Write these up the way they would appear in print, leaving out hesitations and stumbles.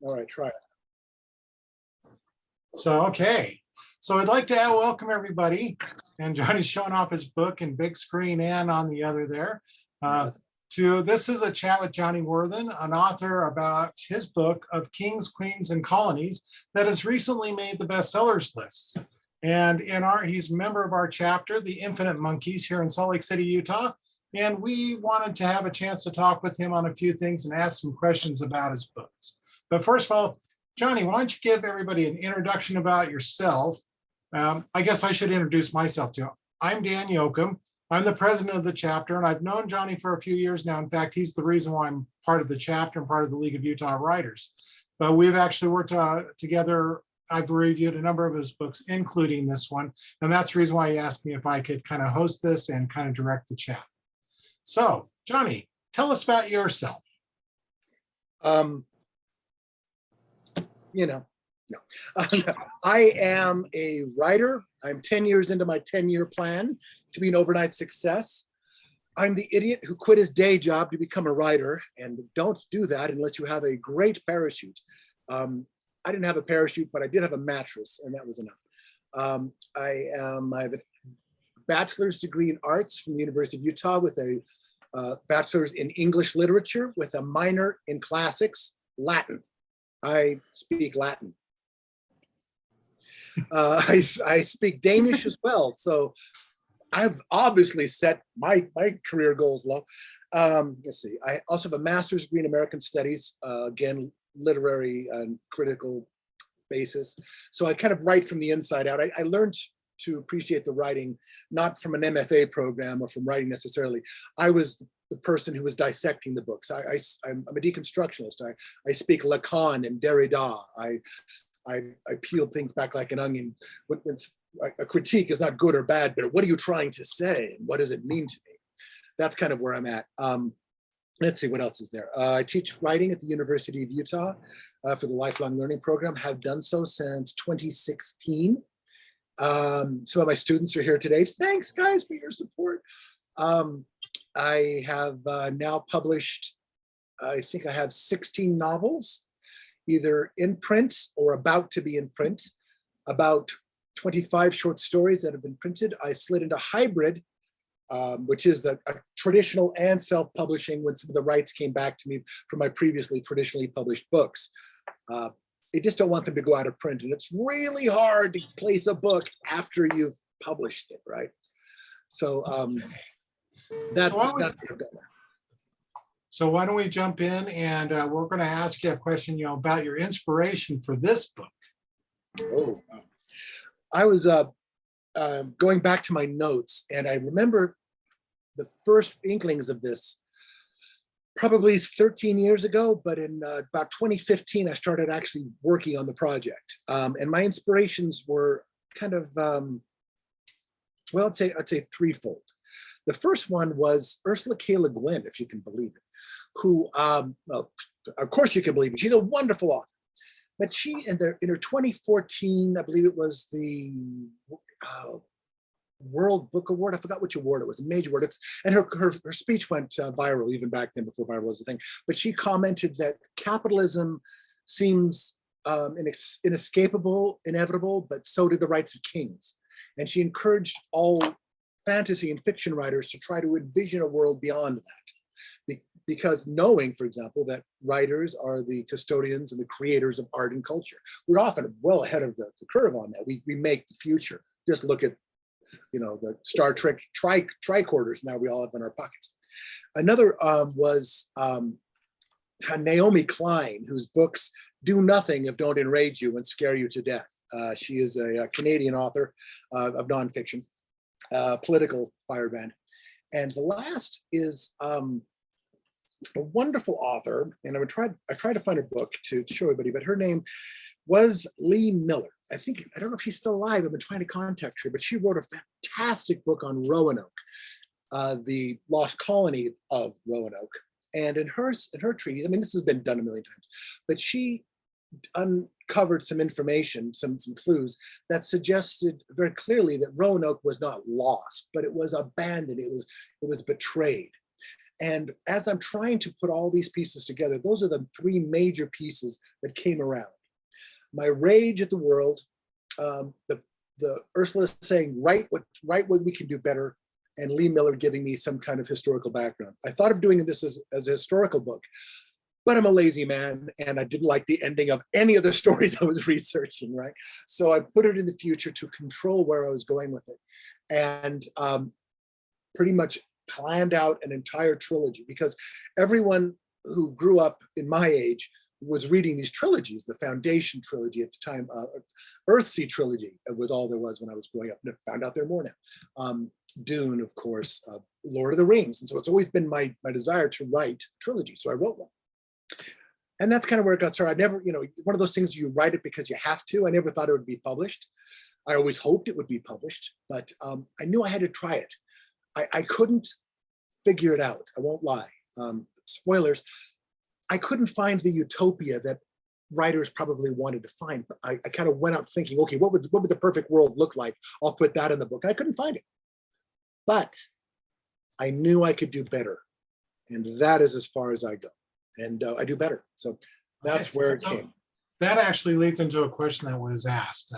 All right, try it. So, okay. So I'd like to welcome everybody. And Johnny's showing off his book in big screen and on the other there. This is a chat with Johnny Worthen, an author about his book of Kings, Queens, and Colonies that has recently made the bestsellers lists. And he's a member of our chapter, the Infinite Monkeys, here in Salt Lake City, Utah. And we wanted to have a chance to talk with him on a few things and ask some questions about his books. But first of all, Johnny, why don't you give everybody an introduction about yourself? I guess I should introduce myself too. I'm Dan Yoakum. I'm the president of the chapter, and I've known Johnny for a few years now. In fact, he's the reason why I'm part of the chapter and part of the League of Utah Writers. But we've actually worked together. I've reviewed a number of his books, including this one. And that's the reason why he asked me if I could kind of host this and kind of direct the chat. So, Johnny, tell us about yourself. I am a writer. I'm 10 years into my 10-year plan to be an overnight success. I'm the idiot who quit his day job to become a writer, and don't do that unless you have a great parachute. I didn't have a parachute, but I did have a mattress, and that was enough. I have a bachelor's degree in arts from the University of Utah with a bachelor's in English literature with a minor in classics, Latin. I speak Latin. I speak Danish as well. So I've obviously set my career goals low. Let's see. I also have a master's degree in American Studies, again, literary and critical basis. So I kind of write from the inside out. I learned to appreciate the writing, not from an MFA program or from writing necessarily. I was the person who was dissecting the books. I'm a deconstructionist. I speak Lacan and Derrida. I peeled things back like an onion. A critique is not good or bad, but what are you trying to say? And what does it mean to me? That's kind of where I'm at. Let's see, what else is there? I teach writing at the University of Utah for the Lifelong Learning Program, have done so since 2016. Some of my students are here today. Thanks, guys, for your support. I have now published, I think I have 16 novels, either in print or about to be in print, about 25 short stories that have been printed. I slid into hybrid, which is a traditional and self-publishing when some of the rights came back to me from my previously traditionally published books. They just don't want them to go out of print, and it's really hard to place a book after you've published it, right? So that's what I've done there. So why don't we jump in, and we're going to ask you a question, about your inspiration for this book. Oh, I was going back to my notes, and I remember the first inklings of this probably 13 years ago, but in about 2015, I started actually working on the project. And my inspirations were kind of, well, I'd say threefold. The first one was Ursula K. Le Guin, if you can believe it, who, well, of course you can believe it. She's a wonderful author. But she, in her 2014, I believe it was the World Book Award. I forgot which award it was, a major award. And her speech went viral even back then, before viral was a thing. But she commented that capitalism seems inescapable, inevitable, but so did the rights of kings. And she encouraged all fantasy and fiction writers to try to envision a world beyond that. Because knowing, for example, that writers are the custodians and the creators of art and culture. We're often well ahead of the curve on that. We make the future. Just look at, the Star Trek tricorders now we all have in our pockets. Another was Naomi Klein, whose books do nothing if don't enrage you and scare you to death. She is a Canadian author of nonfiction, political firebrand. And the last is a wonderful author, and I tried to find her book to show everybody, but her name was Lee Miller. I don't know if she's still alive. I've been trying to contact her, but she wrote a fantastic book on Roanoke, the lost colony of Roanoke. And in her treatise, I mean, this has been done a million times, but she uncovered some information, some clues that suggested very clearly that Roanoke was not lost, but it was abandoned. It was betrayed. And as I'm trying to put all these pieces together, those are the three major pieces that came around. My rage at the world, the Ursula saying, write what we can do better, and Lee Miller giving me some kind of historical background. I thought of doing this as a historical book, but I'm a lazy man and I didn't like the ending of any of the stories I was researching, right? So I put it in the future to control where I was going with it. And pretty much planned out an entire trilogy, because everyone who grew up in my age was reading these trilogies. The Foundation trilogy at the time, Earthsea trilogy was all there was when I was growing up. And I found out there are more now. Dune, of course, Lord of the Rings. And so it's always been my desire to write trilogy. So I wrote one. And that's kind of where it got started. I never, one of those things you write it because you have to. I never thought it would be published. I always hoped it would be published, but I knew I had to try it. I couldn't figure it out. I won't lie. Spoilers. I couldn't find the utopia that writers probably wanted to find. But I kind of went out thinking, okay, what would the perfect world look like? I'll put that in the book. And I couldn't find it. But I knew I could do better. And that is as far as I go. And I do better. So that's where it came. That actually leads into a question that was asked.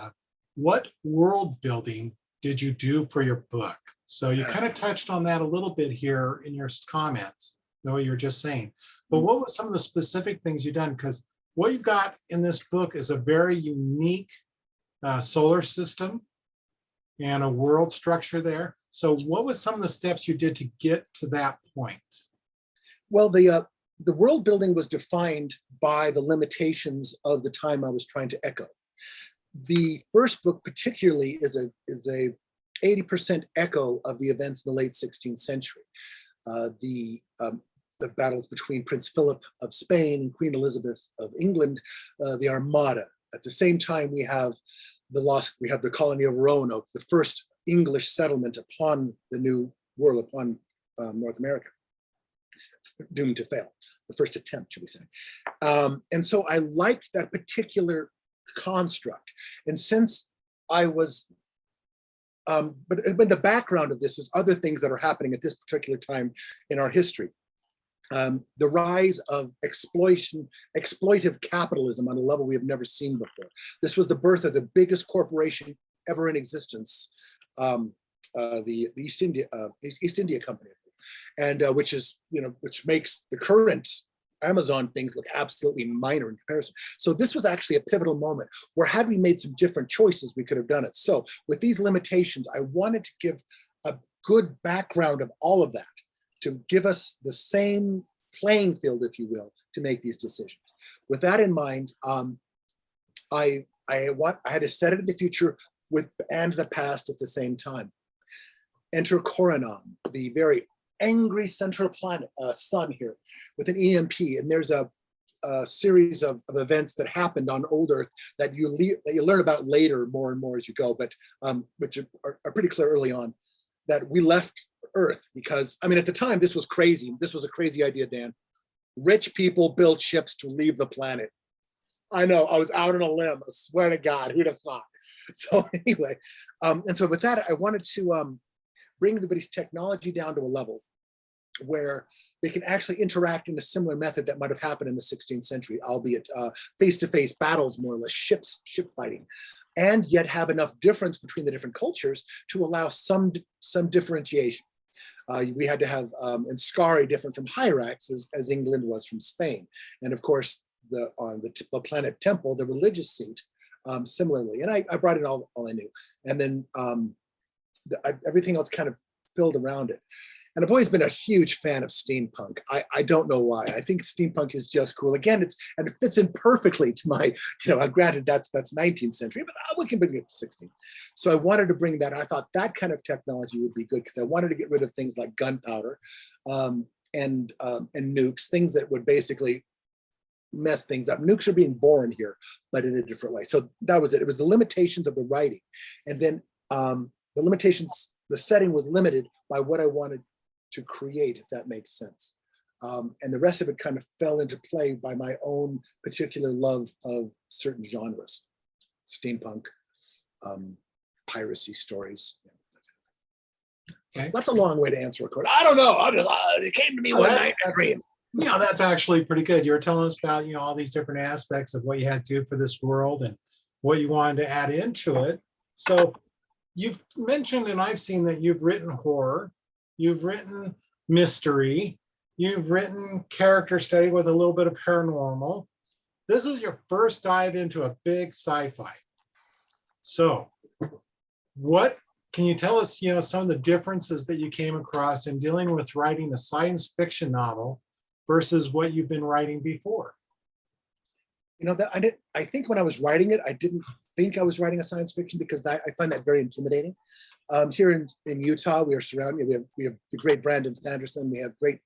What world building did you do for your book? So you kind of touched on that a little bit here in your comments, what you were just saying. But what were some of the specific things you've done? Because what you've got in this book is a very unique solar system and a world structure there. So what was some of the steps you did to get to that point? Well, the world building was defined by the limitations of the time I was trying to echo. The first book particularly is a 80% echo of the events in the late 16th century. The battles between Prince Philip of Spain and Queen Elizabeth of England, the Armada. At the same time, we have the colony of Roanoke, the first English settlement upon the New World, upon North America, doomed to fail, the first attempt, should we say. And so I liked that particular construct. And since I was, but the background of this is other things that are happening at this particular time in our history. The rise of exploitive capitalism on a level we have never seen before. This was the birth of the biggest corporation ever in existence, the East India Company, and which makes the current Amazon things look absolutely minor in comparison. So this was actually a pivotal moment where, had we made some different choices, we could have done it. So with these limitations, I wanted to give a good background of all of that, to give us the same playing field, if you will, to make these decisions. With that in mind, I had to set it in the future and the past at the same time. Enter Coronon, the very angry central planet, sun here, with an EMP, and there's a series of events that happened on old Earth that you learn about later more and more as you go, but which are pretty clear early on, that we left Earth because, I mean, at the time, this was crazy. This was a crazy idea, Dan. Rich people built ships to leave the planet. I know, I was out on a limb. I swear to God, who'd have thought? So anyway, and so with that, I wanted to bring everybody's technology down to a level where they can actually interact in a similar method that might have happened in the 16th century, albeit face-to-face battles, more or less, ship fighting, and yet have enough difference between the different cultures to allow some differentiation. We had to have Enskari different from Hyrax as England was from Spain. And of course, on the planet Temple, the religious seat, similarly. And I brought in all I knew. And then everything else kind of filled around it. And I've always been a huge fan of steampunk. I don't know why. I think steampunk is just cool. Again, it fits in perfectly to my, granted that's 19th century, but we can bring it to 16th. So I wanted to bring that. I thought that kind of technology would be good because I wanted to get rid of things like gunpowder and nukes, things that would basically mess things up. Nukes are being born here, but in a different way. So that was it. It was the limitations of the writing. And then the limitations, the setting was limited by what I wanted to create, if that makes sense. And the rest of it kind of fell into play by my own particular love of certain genres, steampunk, piracy stories. Okay. That's a long way to answer a question. I don't know. It came to me one night in a dream. Yeah, that's actually pretty good. You were telling us about, all these different aspects of what you had to do for this world and what you wanted to add into it. So you've mentioned, and I've seen that you've written horror, you've written mystery, you've written character study with a little bit of paranormal. This is your first dive into a big sci-fi. So what can you tell us, some of the differences that you came across in dealing with writing a science fiction novel versus what you've been writing before? I think when I was writing it, I didn't think I was writing a science fiction because I find that very intimidating. Here in Utah, we are surrounded. We have the great Brandon Sanderson. We have great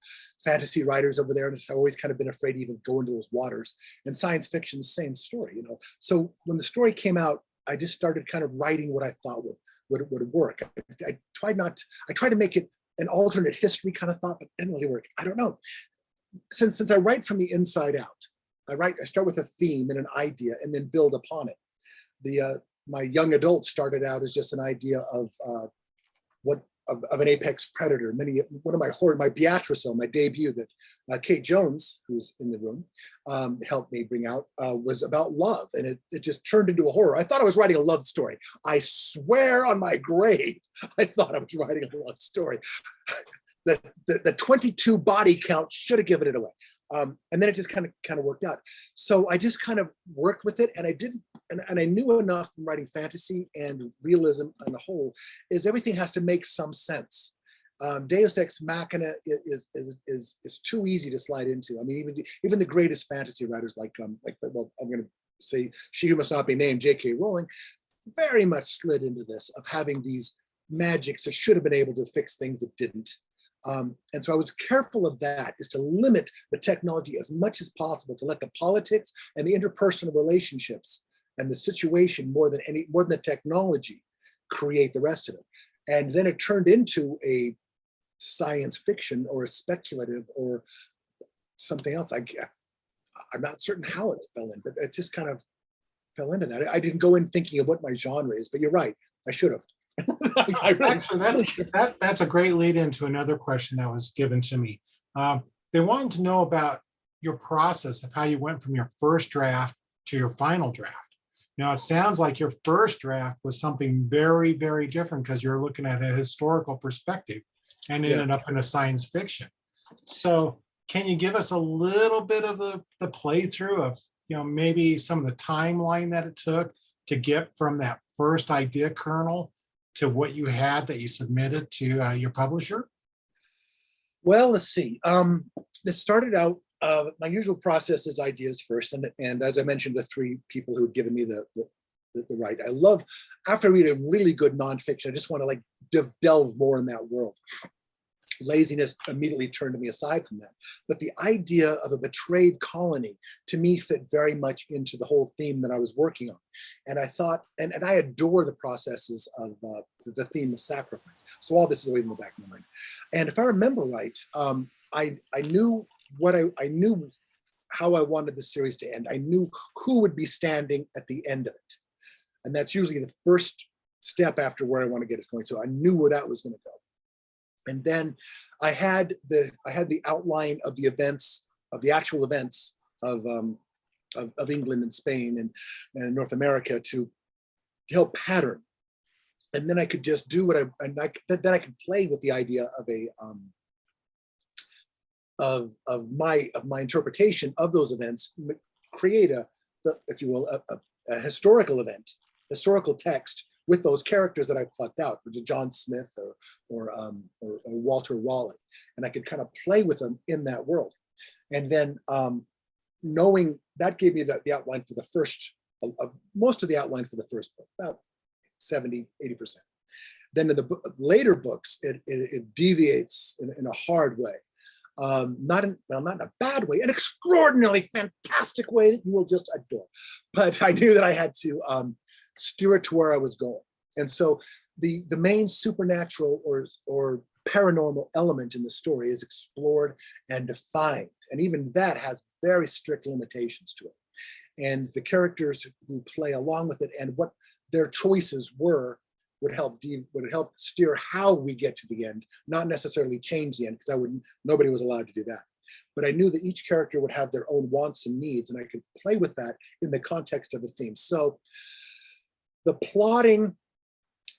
fantasy writers over there, and I've always kind of been afraid to even go into those waters. And science fiction, same story. So when the story came out, I just started kind of writing what I thought would work. I tried to make it an alternate history kind of thought, but it didn't really work. I don't know. Since I write from the inside out, I start with a theme and an idea and then build upon it. My young adult started out as just an idea of an apex predator. One of my Beatrice, my debut that Kate Jones, who's in the room, helped me bring out, was about love, and it just turned into a horror. I thought I was writing a love story. I swear on my grave, I thought I was writing a love story. The 22 body count should have given it away. And then it just kind of worked out. So I just kind of worked with it, and I knew enough from writing fantasy and realism on the whole is everything has to make some sense. Deus Ex Machina is too easy to slide into. I mean, even the greatest fantasy writers like I'm going to say she who must not be named, J.K. Rowling, very much slid into this of having these magics that should have been able to fix things that didn't. And so I was careful of that, is to limit the technology as much as possible, to let the politics and the interpersonal relationships and the situation more than the technology create the rest of it. And then it turned into a science fiction or a speculative or something else. I'm not certain how it fell in, but it just kind of fell into that. I didn't go in thinking of what my genre is, but you're right, I should have. Actually, that's a great lead into another question that was given to me. They wanted to know about your process of how you went from your first draft to your final draft. Now, it sounds like your first draft was something very, very different because you're looking at a historical perspective and ended up in a science fiction. So can you give us a little bit of the playthrough of, maybe some of the timeline that it took to get from that first idea kernel to what you had that you submitted to your publisher? Well, let's see. This started out, my usual process is ideas first. And as I mentioned, the three people who had given me the right, I love, after I read a really good nonfiction, I just want to delve more in that world. Laziness immediately turned me aside from that. But the idea of a betrayed colony, to me, fit very much into the whole theme that I was working on. And I thought, and I adore the processes of the theme of sacrifice. So all this is always in the back of my mind. And if I remember right, I knew I knew how I wanted the series to end. I knew who would be standing at the end of it. And that's usually the first step after where I want to get it going. So I knew where that was going to go. And then I had the outline of the events, of the actual events of England and Spain and North America to help pattern. And then I could just do then I could play with the idea of my interpretation of those events, create if you will, a historical event, historical text with those characters that I plucked out, which is John Smith or Walter Raleigh, and I could kind of play with them in that world. And then knowing that gave me the outline for the first, most of the outline for the first book, about 70, 80%. Then in the later books, it deviates in a hard way. Not in a bad way, an extraordinarily fantastic way that you will just adore. But I knew that I had to steer it to where I was going. And so the main supernatural or paranormal element in the story is explored and defined. And even that has very strict limitations to it. And the characters who play along with it and what their choices were would help steer how we get to the end, not necessarily change the end, because nobody was allowed to do that. But I knew that each character would have their own wants and needs, and I could play with that in the context of the theme. So the plotting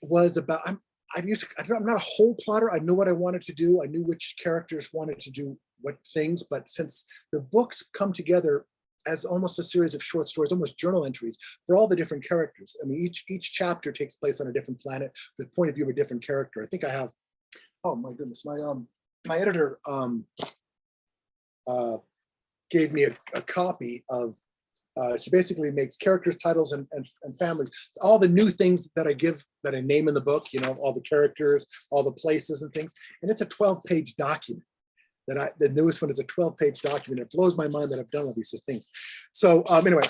was about, I'm not a whole plotter. I knew what I wanted to do. I knew which characters wanted to do what things, but since the books come together as almost a series of short stories, almost journal entries for all the different characters. I mean, each chapter takes place on a different planet, the point of view of a different character. I think I have, oh my goodness, my editor gave me a copy of, she basically makes characters, titles, and families, all the new things that I name in the book, all the characters, all the places and things. And it's a 12-page document. The newest one is a 12-page document. It blows my mind that I've done all these things. So anyway,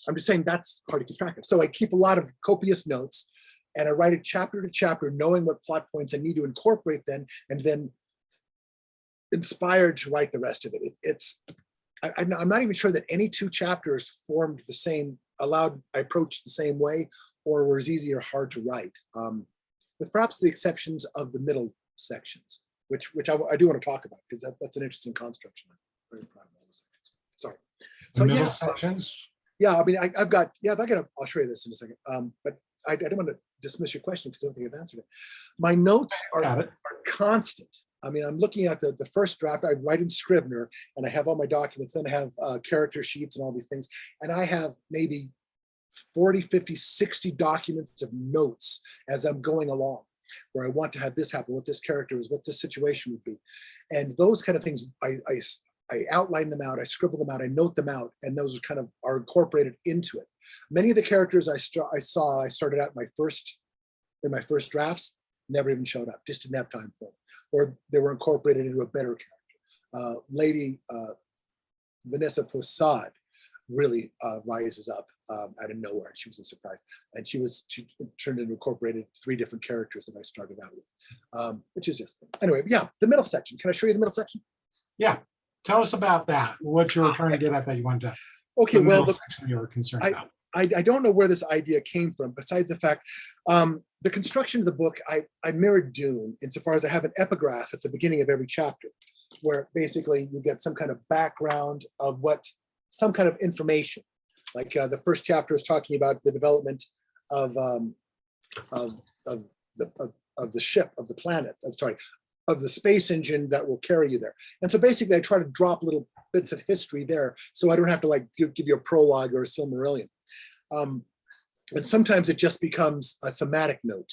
I'm just saying that's hard to keep track of. So I keep a lot of copious notes, and I write it chapter to chapter, knowing what plot points I need to incorporate then, and then inspired to write the rest of it. I'm not even sure that any two chapters formed the same, I approached the same way, or was easy or hard to write, with perhaps the exceptions of the middle sections, which I do want to talk about, because that's an interesting construction. I'm very proud of all the sections. Sorry. So middle sections. Yeah, I mean, I'll show you this in a second. But I don't want to dismiss your question because I don't think I've answered it. My notes are constant. I mean, I'm looking at the first draft. I write in Scrivener, and I have all my documents. Then I have character sheets and all these things. And I have maybe 40, 50, 60 documents of notes as I'm going along, where I want to have this happen, what this character is, what this situation would be. And those kind of things, I outline them out, I scribble them out, I note them out, and those are incorporated into it. Many of the characters I started out in my first drafts, never even showed up, just didn't have time for them. Or they were incorporated into a better character. Lady Vanessa Posad really rises up out of nowhere. She was a surprise. And she turned into incorporated 3 different characters that I started out with, which is just, anyway, yeah, the middle section. Can I show you the middle section? Yeah, tell us about that, what you were trying to get at that you wanted to. Okay, well, the section you were concerned about. I don't know where this idea came from, besides the fact, the construction of the book, I mirrored Dune insofar as I have an epigraph at the beginning of every chapter, where basically you get some kind of background of some kind of information. Like the first chapter is talking about the development of the ship, of the planet, of the space engine that will carry you there. And so basically I try to drop little bits of history there, so I don't have to give you a prologue or a Silmarillion. And sometimes it just becomes a thematic note,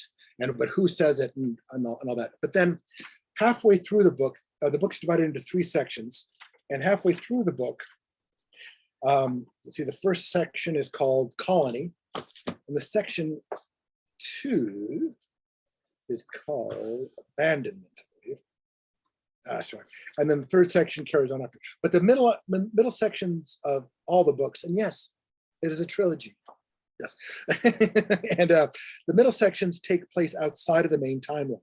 but who says it and all that. But then halfway through the book's divided into 3 sections, and halfway through the book, let's see, the first section is called Colony, and the section 2 is called Abandonment, I believe. Sorry. And then the third section carries on after. But the middle sections of all the books, and yes, it is a trilogy. Yes. And the middle sections take place outside of the main timeline.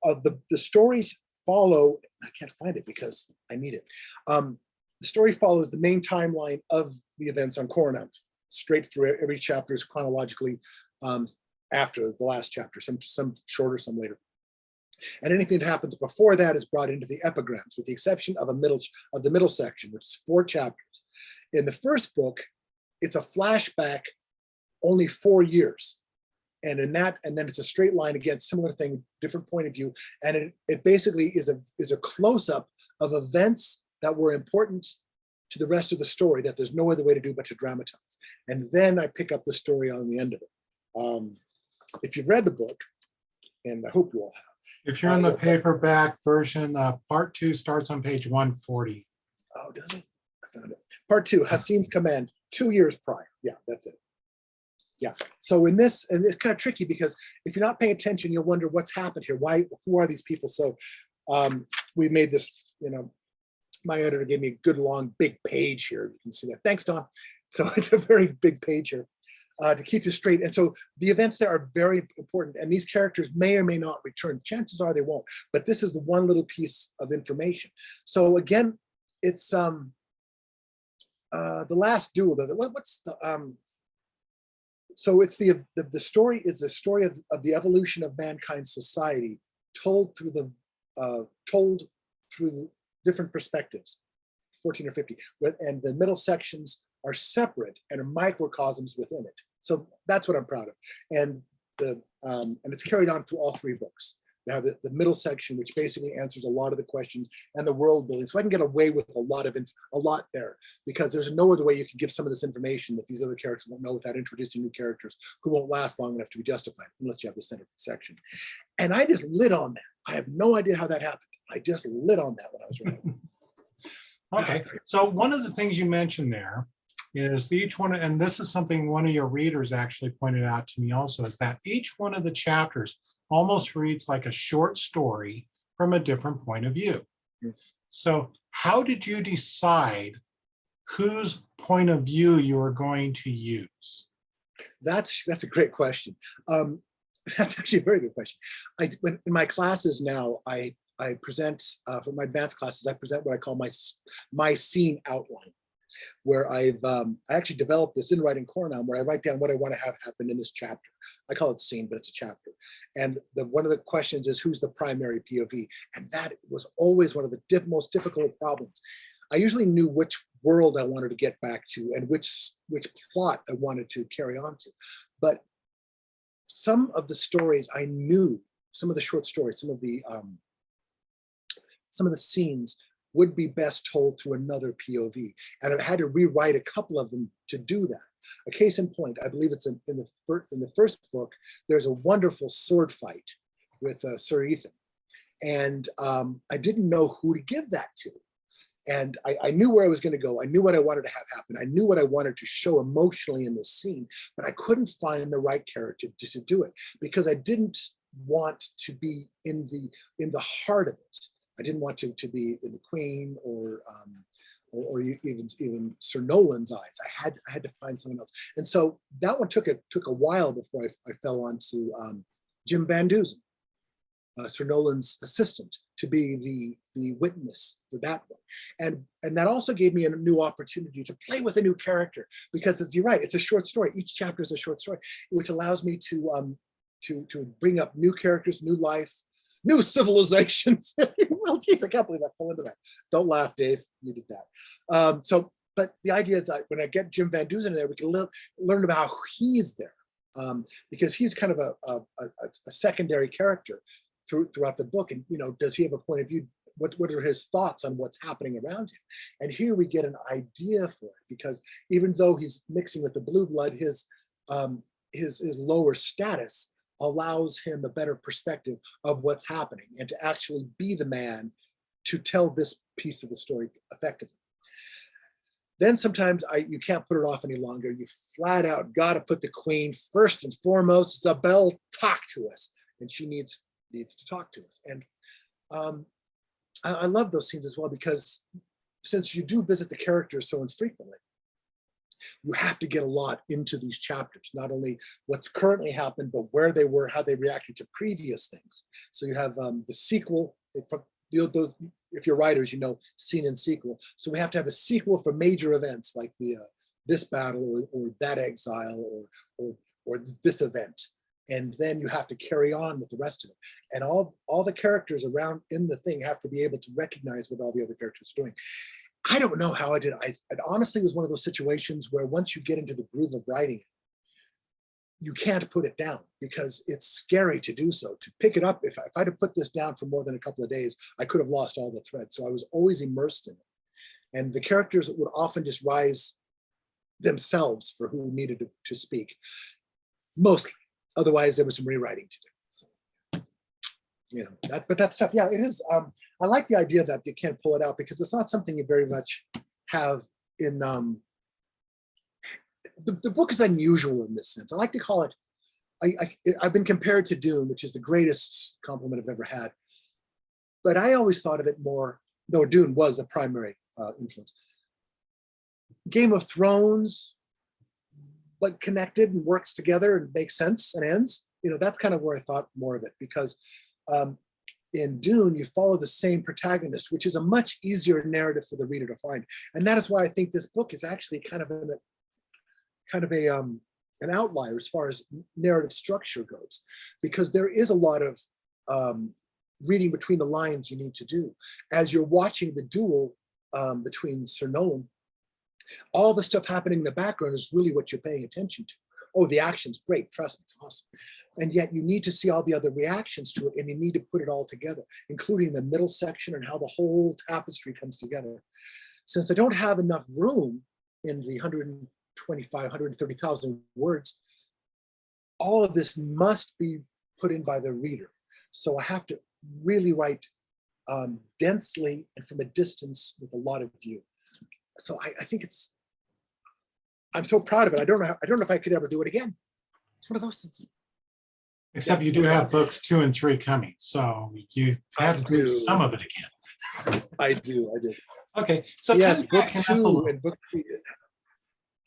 The stories follow, I can't find it because I need it. The story follows the main timeline of the events on Coronam, straight through. Every chapter is chronologically after the last chapter, some shorter, some later. And anything that happens before that is brought into the epigrams, with the exception of the middle section, which is 4 chapters. In the first book, it's a flashback only 4 years. And then it's a straight line, again, similar thing, different point of view. And it basically is a close-up of events that were important to the rest of the story that there's no other way to do but to dramatize. And then I pick up the story on the end of it. If you've read the book, and I hope you all have. If you're in the paperback version, part 2 starts on page 140. Oh, does it? I found it. Part 2, Hassin's Command, 2 years prior. Yeah, that's it. Yeah. So in this, and it's kind of tricky because if you're not paying attention, you'll wonder what's happened here. Who are these people? So we've made this, my editor gave me a good long big page here. You can see that. Thanks, Don. So it's a very big page here to keep you straight. And so the events there are very important, and these characters may or may not return. Chances are they won't, but this is the one little piece of information. So again, it's the last duel, does it? What's the So it's the story is the story of the evolution of mankind's society told through told through different perspectives, 14 or 50, and the middle sections are separate and are microcosms within it. So that's what I'm proud of. And and it's carried on through all three books. They have the middle section, which basically answers a lot of the questions and the world building. So I can get away with a lot there, because there's no other way you can give some of this information that these other characters won't know without introducing new characters who won't last long enough to be justified unless you have the center section. And I just lit on that. I have no idea how that happened. I just lit on that when I was writing. Okay, so one of the things you mentioned there is each one, and this is something one of your readers actually pointed out to me also, is that each one of the chapters almost reads like a short story from a different point of view. So how did you decide whose point of view you were going to use? That's a great question. That's actually a very good question. In my classes now, I present for my advanced classes. I present what I call my scene outline, where I actually developed this in writing core now, where I write down what I want to have happen in this chapter. I call it scene, but it's a chapter. And one of the questions is, who's the primary POV? And that was always one of the most difficult problems. I usually knew which world I wanted to get back to and which plot I wanted to carry on to. But some of the stories I knew, some of the short stories, some of the scenes would be best told through another POV. And I had to rewrite a couple of them to do that. A case in point, I believe it's in the first book, there's a wonderful sword fight with Sir Ethan. And I didn't know who to give that to. And I knew where I was going to go. I knew what I wanted to have happen. I knew what I wanted to show emotionally in this scene, but I couldn't find the right character to do it, because I didn't want to be in the heart of it. I didn't want to be in the Queen or even Sir Nolan's eyes. I had to find someone else. And so that one took a while before I fell onto Jim Van Dusen, Sir Nolan's assistant, to be the witness for that one. And that also gave me a new opportunity to play with a new character, because as you're right, it's a short story. Each chapter is a short story, which allows me to bring up new characters, new life, new civilizations. Well, geez, I can't believe I fell into that. Don't laugh, Dave. You did that. But the idea is that when I get Jim Van Dusen in there, we can learn about how he's there, because he's kind of a secondary character throughout the book. And does he have a point of view? What are his thoughts on what's happening around him? And here we get an idea for it, because even though he's mixing with the blue blood, his lower status allows him a better perspective of what's happening, and to actually be the man to tell this piece of the story effectively. Then sometimes you can't put it off any longer. You flat out got to put the Queen first and foremost. Isabel, talk to us, and she needs to talk to us. And I love those scenes as well, because since you do visit the characters so infrequently, you have to get a lot into these chapters, not only what's currently happened, but where they were, how they reacted to previous things. So you have the sequel. If you're writers, scene and sequel. So we have to have a sequel for major events like this battle or that exile or this event. And then you have to carry on with the rest of it. And all the characters around in the thing have to be able to recognize what all the other characters are doing. I don't know how I did. It honestly was one of those situations where once you get into the groove of writing it, you can't put it down, because it's scary to do so. To pick it up, if I'd have put this down for more than a couple of days, I could have lost all the threads. So I was always immersed in it. And the characters would often just rise themselves for who needed to speak, mostly. Otherwise, there was some rewriting to do. But that's tough. Yeah, it is. I like the idea that you can't pull it out, because it's not something you very much have in the book is unusual in this sense. I like to call it, I've been compared to Dune, which is the greatest compliment I've ever had. But I always thought of it more, though Dune was a primary influence. Game of Thrones, but connected and works together and makes sense and ends. That's kind of where I thought more of it, because in Dune, you follow the same protagonist, which is a much easier narrative for the reader to find. And that is why I think this book is actually kind of a an outlier as far as narrative structure goes, because there is a lot of reading between the lines you need to do. As you're watching the duel between Sir Nolan, all the stuff happening in the background is really what you're paying attention to. Oh, the action's great, trust me, it's awesome. And yet you need to see all the other reactions to it, and you need to put it all together, including the middle section and how the whole tapestry comes together. Since I don't have enough room in the 125, 130,000 words, all of this must be put in by the reader. So I have to really write densely and from a distance with a lot of view. So I think I'm so proud of it. I don't know if I could ever do it again. It's one of those things. Except you do have books 2 and 3 coming, so you have to do some of it again. I do. Okay, so yes, book backing up a 2 little. and book 3.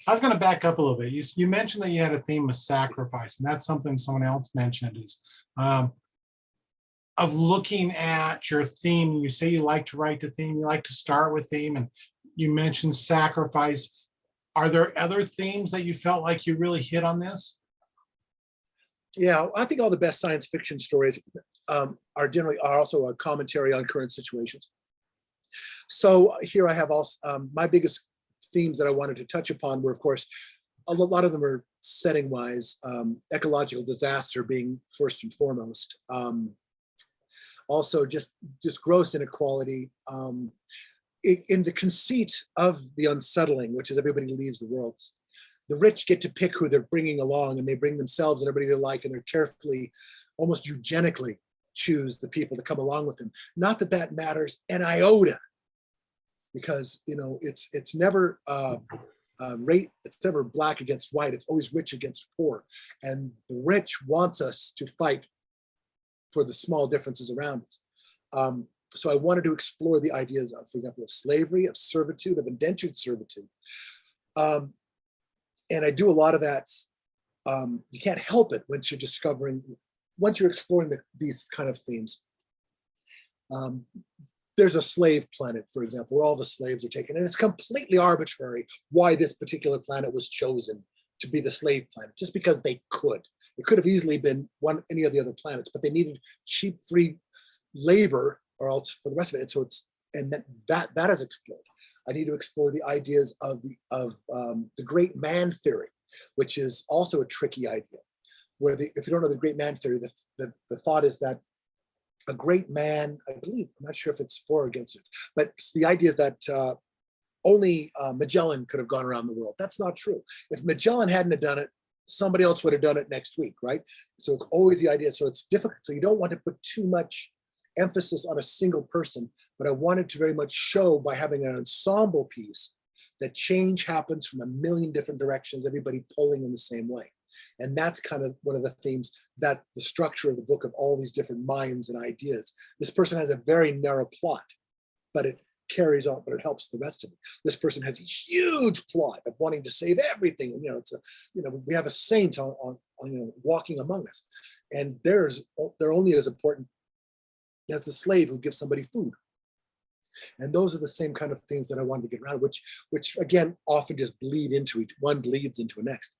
I was going to back up a little bit. You mentioned that you had a theme of sacrifice, and that's something someone else mentioned is of looking at your theme. You say you like to write the theme, you like to start with theme, and you mentioned sacrifice. Are there other themes that you felt like you really hit on this? Yeah, I think all the best science fiction stories are also a commentary on current situations. So here I have also my biggest themes that I wanted to touch upon were, of course, a lot of them are setting wise, ecological disaster being first and foremost. Also just gross inequality, in the conceit of the unsettling, which is everybody leaves the world. The rich get to pick who they're bringing along, and they bring themselves and everybody they like, and they're carefully, almost eugenically choose the people to come along with them. Not that that matters an iota, because it's never it's never black against white. It's always rich against poor, and the rich wants us to fight for the small differences around us. So I wanted to explore the ideas of, for example, of slavery, of servitude, of indentured servitude. And I do a lot of that. You can't help it once you're exploring these kind of themes. There's a slave planet, for example, where all the slaves are taken, and it's completely arbitrary why this particular planet was chosen to be the slave planet, just because they could. It could have easily been any of the other planets, but they needed cheap, free labor, or else for the rest of it. And so that is explored. I need to explore the ideas of the great man theory, which is also a tricky idea. Where if you don't know the great man theory, the thought is that a great man, I believe, I'm not sure if it's for or against it, but the idea is that only Magellan could have gone around the world. That's not true. If Magellan hadn't have done it, somebody else would have done it next week, right? So it's always the idea. So it's difficult. So you don't want to put too much emphasis on a single person, but I wanted to very much show by having an ensemble piece that change happens from a million different directions, everybody pulling in the same way. And that's kind of one of the themes, that the structure of the book of all these different minds and ideas. This person has a very narrow plot, but it carries on, but it helps the rest of it. This person has a huge plot of wanting to save everything. And, we have a saint on walking among us, and they're only as important as the slave who gives somebody food. And those are the same kind of things that I wanted to get around, which again, often just one bleeds into the next.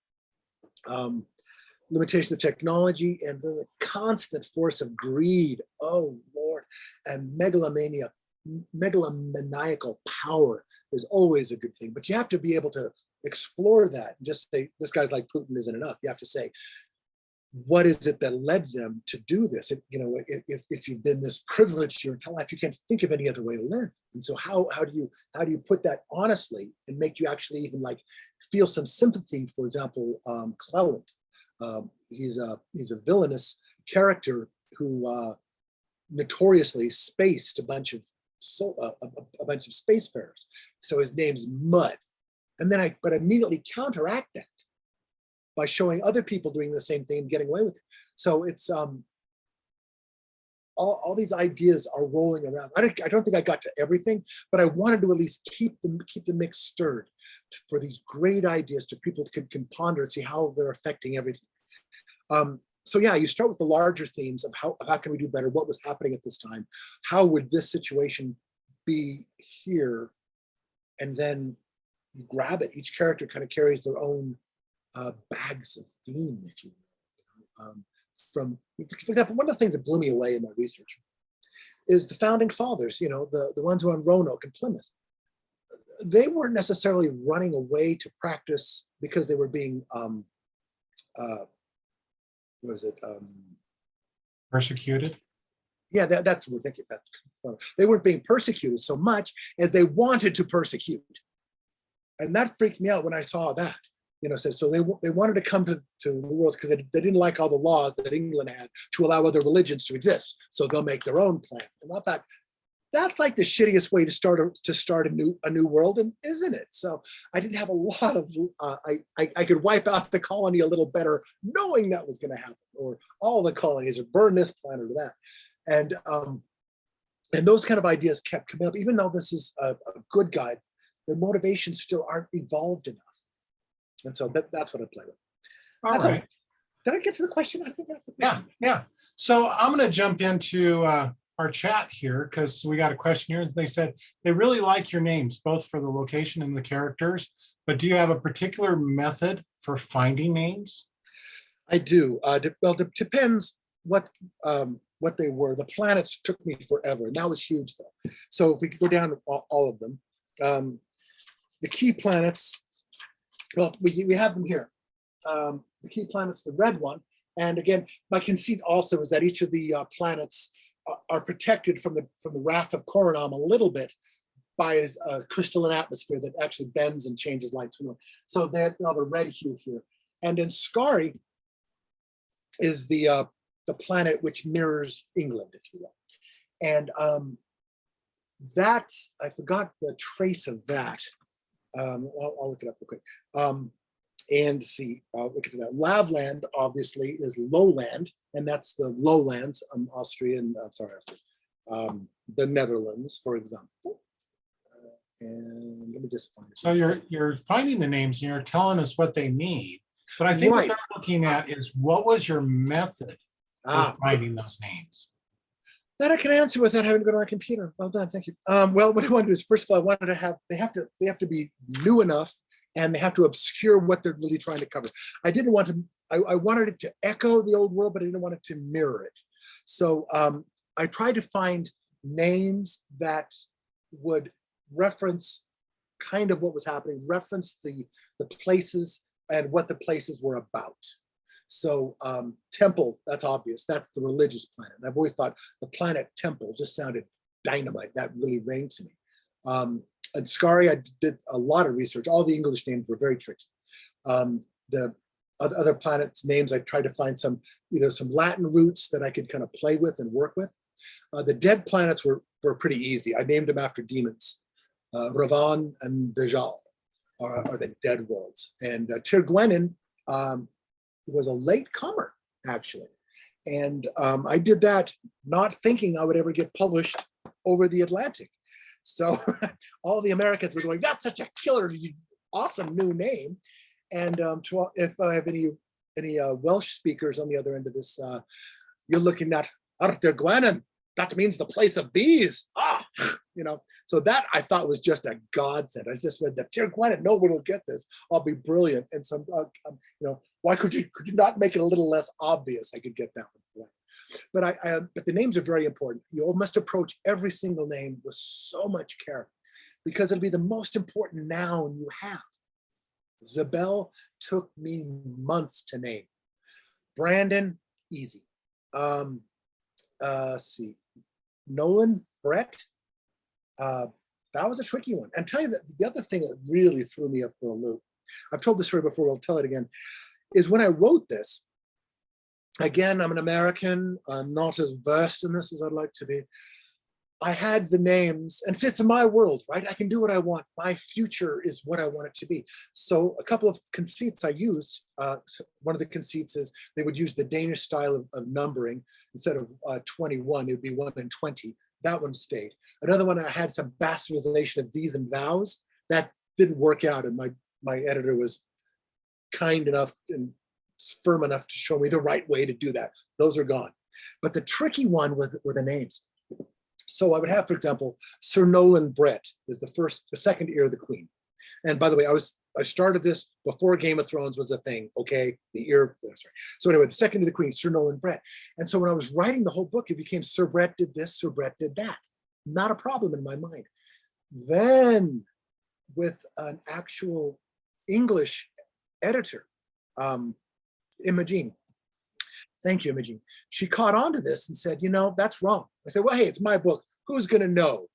Limitation of technology and the constant force of greed, oh Lord, and megalomaniacal power is always a good thing. But you have to be able to explore that and just say, this guy's like Putin isn't enough. You have to say, what is it that led them to do this? If you've been this privileged your entire life, you can't think of any other way to live. And so how do you put that honestly and make you actually even like feel some sympathy? For example, Cleland, he's a villainous character who notoriously spaced a bunch of spacefarers. So his name's Mud. And then but immediately counteract that by showing other people doing the same thing and getting away with it. So it's all these ideas are rolling around. I don't think I got to everything, but I wanted to at least keep the mix stirred for these great ideas to people can ponder and see how they're affecting everything. So yeah, you start with the larger themes of how can we do better? What was happening at this time? How would this situation be here? And then you grab it. Each character kind of carries their own bags of theme, if you will. From, for example, one of the things that blew me away in my research is the founding fathers, the ones who are on Roanoke and Plymouth. They weren't necessarily running away to practice because they were being, Persecuted? Yeah, that's what we're thinking about. They weren't being persecuted so much as they wanted to persecute. And that freaked me out when I saw that. So they wanted to come to the world because they didn't like all the laws that England had to allow other religions to exist. So they'll make their own plan. And I thought, that's like the shittiest way to start a new world, and isn't it? So I didn't have a lot of I could wipe out the colony a little better knowing that was going to happen, or all the colonies, or burn this planet or that, and those kind of ideas kept coming up. Even though this is a good guide, their motivations still aren't evolved enough, and so that's what I play with. All right. Did I get to the question? I think that's the question. Yeah. So I'm going to jump into our chat here because we got a question here, and they said they really like your names, both for the location and the characters, but do you have a particular method for finding names? I do. Well, it depends what they were. The planets took me forever, and that was huge though. So if we could go down to all of them, the key planets, well, we have them here. The key planets, the red one, and again, my conceit also is that each of the planets are protected from the wrath of Coronam a little bit by a crystalline atmosphere that actually bends and changes light. So they have a red hue here. And then Skari is the planet which mirrors England, if you will. And that, I forgot the trace of that. I'll look it up real quick. And see, look at that. Lavland obviously is lowland, and that's the lowlands, Austria and the Netherlands, for example. And let me just find it. So you're finding the names and you're telling us what they mean, but I think what they're looking at is what was your method for finding those names? That I can answer without having to go to my computer. Well done, thank you. Well, what I want to do is, first of all, I wanted to have they have to be new enough, and they have to obscure what they're really trying to cover. I didn't want to. I wanted it to echo the old world, but I didn't want it to mirror it. So I tried to find names that would reference kind of what was happening, reference the places and what the places were about. So Temple, that's obvious. That's the religious planet. And I've always thought the planet Temple just sounded dynamite. That really rang to me. And Skari, I did a lot of research. All the English names were very tricky. The other planets' names, I tried to find either some Latin roots that I could kind of play with and work with. The dead planets were pretty easy. I named them after demons. Ravan and Dajjal are the dead worlds. And Tir Gwenin was a late comer, actually. And I did that not thinking I would ever get published over the Atlantic. So all the Americans were going, that's such a killer, awesome new name. And if I have any Welsh speakers on the other end of this, you're looking at Tir Gwenin. That means the place of bees. So that I thought was just a godsend. I just read that Tir Gwenin, no one will get this. I'll be brilliant. And so, why could you not make it a little less obvious? I could get that one. But the names are very important. You must approach every single name with so much care, because it'll be the most important noun you have. Zabel took me months to name. Brandon, easy. See, Nolan, Brett, that was a tricky one. And tell you that the other thing that really threw me up for a loop, I've told this story before, I'll tell it again, is when I wrote this, again, I'm an American, I'm not as versed in this as I'd like to be. I had the names, and it's my world, right? I can do what I want. My future is what I want it to be. So a couple of conceits I used, one of the conceits is they would use the Danish style of numbering. Instead of 21, it would be 1 and 20. That one stayed. Another one, I had some bastardization of these and thous. That didn't work out, and my editor was kind enough and firm enough to show me the right way to do that. Those are gone. But the tricky one were the names. So I would have, for example, Sir Nolan Brett is the second ear of the Queen. And by the way, I was started this before Game of Thrones was a thing. Okay, sorry. So anyway, the second to the Queen, Sir Nolan Brett. And so when I was writing the whole book, it became Sir Brett did this, Sir Brett did that. Not a problem in my mind. Then with an actual English editor, Imogene. Thank you, Imogene. She caught on to this and said, that's wrong. I said, well, hey, it's my book. Who's going to know?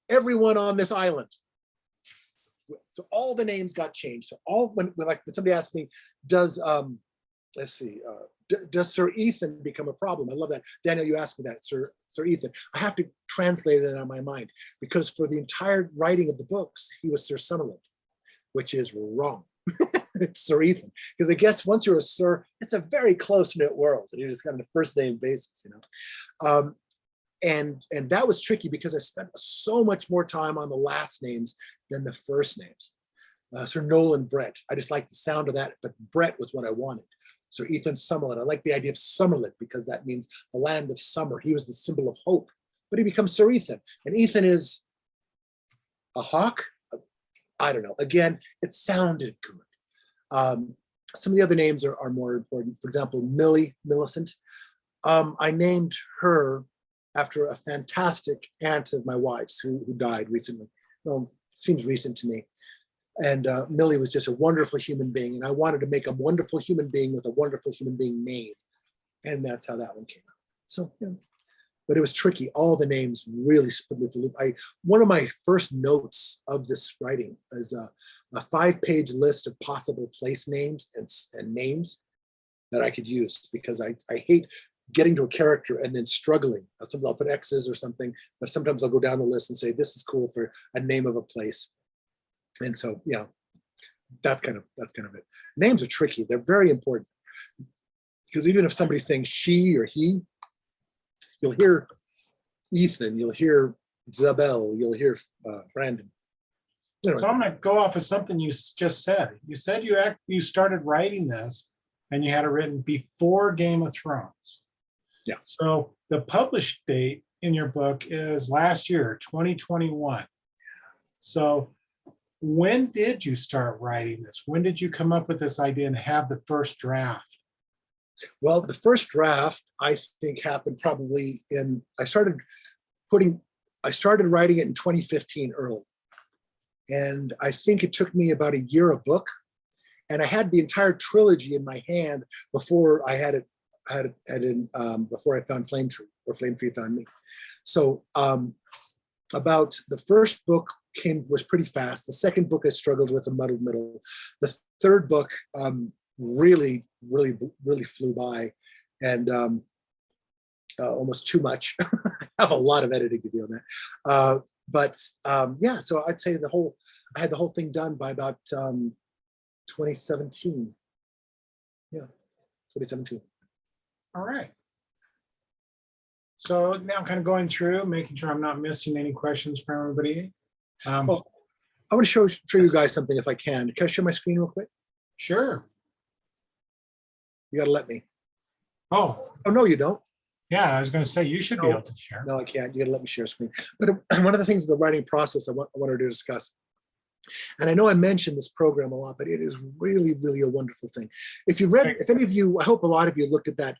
Everyone on this island. So all the names got changed. So when somebody asked me, does does Sir Ethan become a problem? I love that. Daniel, you asked me that, Sir Ethan. I have to translate it on my mind because for the entire writing of the books, he was Sir Sunderland, which is wrong. It's Sir Ethan. Because I guess once you're a Sir, it's a very close-knit world. And you're just kind of the first name basis, And that was tricky because I spent so much more time on the last names than the first names. Sir Nolan Brett. I just like the sound of that, but Brett was what I wanted. Sir Ethan Summerlin. I like the idea of Summerlin because that means the land of summer. He was the symbol of hope, but he becomes Sir Ethan. And Ethan is a hawk. I don't know. Again, it sounded good. Some of the other names are more important. For example, Millicent. I named her after a fantastic aunt of my wife's who died recently. Well, seems recent to me. And Millie was just a wonderful human being. And I wanted to make a wonderful human being with a wonderful human being name. And that's how that one came out. So, but it was tricky. All the names really put me through the loop. One of my first notes of this writing is a 5-page list of possible place names and names that I could use because I hate getting to a character and then struggling. Sometimes I'll put X's or something, but sometimes I'll go down the list and say, this is cool for a name of a place. And so, that's kind of it. Names are tricky. They're very important because even if somebody's saying she or he, you'll hear Ethan, you'll hear Zabel, you'll hear Brandon. So I'm going to go off of something you just said. You said you started writing this and you had it written before Game of Thrones. Yeah. So the published date in your book is last year, 2021. So when did you start writing this? When did you come up with this idea and have the first draft? Well, the first draft, I think, happened probably I started writing it in 2015 early. And I think it took me about a year a book. And I had the entire trilogy in my hand before I had it before I found Flame Tree, or Flame Tree found me. So about the first book was pretty fast. The second book I struggled with a muddled middle. The third book really flew by, and almost too much. I have a lot of editing to do on that. But so I'd say I had the whole thing done by about 2017. Yeah, 2017. All right. So now I'm kind of going through, making sure I'm not missing any questions from everybody. Well, I want to show you guys something if I can. Can I share my screen real quick? Sure. You got to let me. Oh, no, you don't. yeah, I was going to say you should be able to share. No, I can't. You got to let me share screen. But one of the things in the writing process I wanted to discuss, and I know I mentioned this program a lot, but it is really a wonderful thing. If any of you, I hope a lot of you looked at that.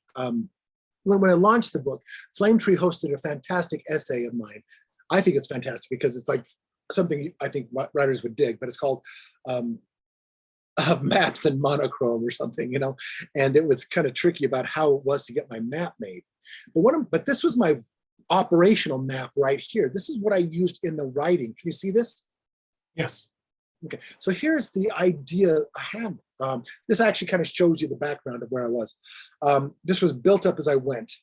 When I launched the book, Flame Tree hosted a fantastic essay of mine. I think it's fantastic because it's like something I think writers would dig, but it's called Maps and Monochrome or something, and it was kind of tricky about how it was to get my map made. But this was my operational map right here. This is what I used in the writing. Can you see this? Yes. Okay, so here's the idea I had. This actually kind of shows you the background of where I was. This was built up as I went.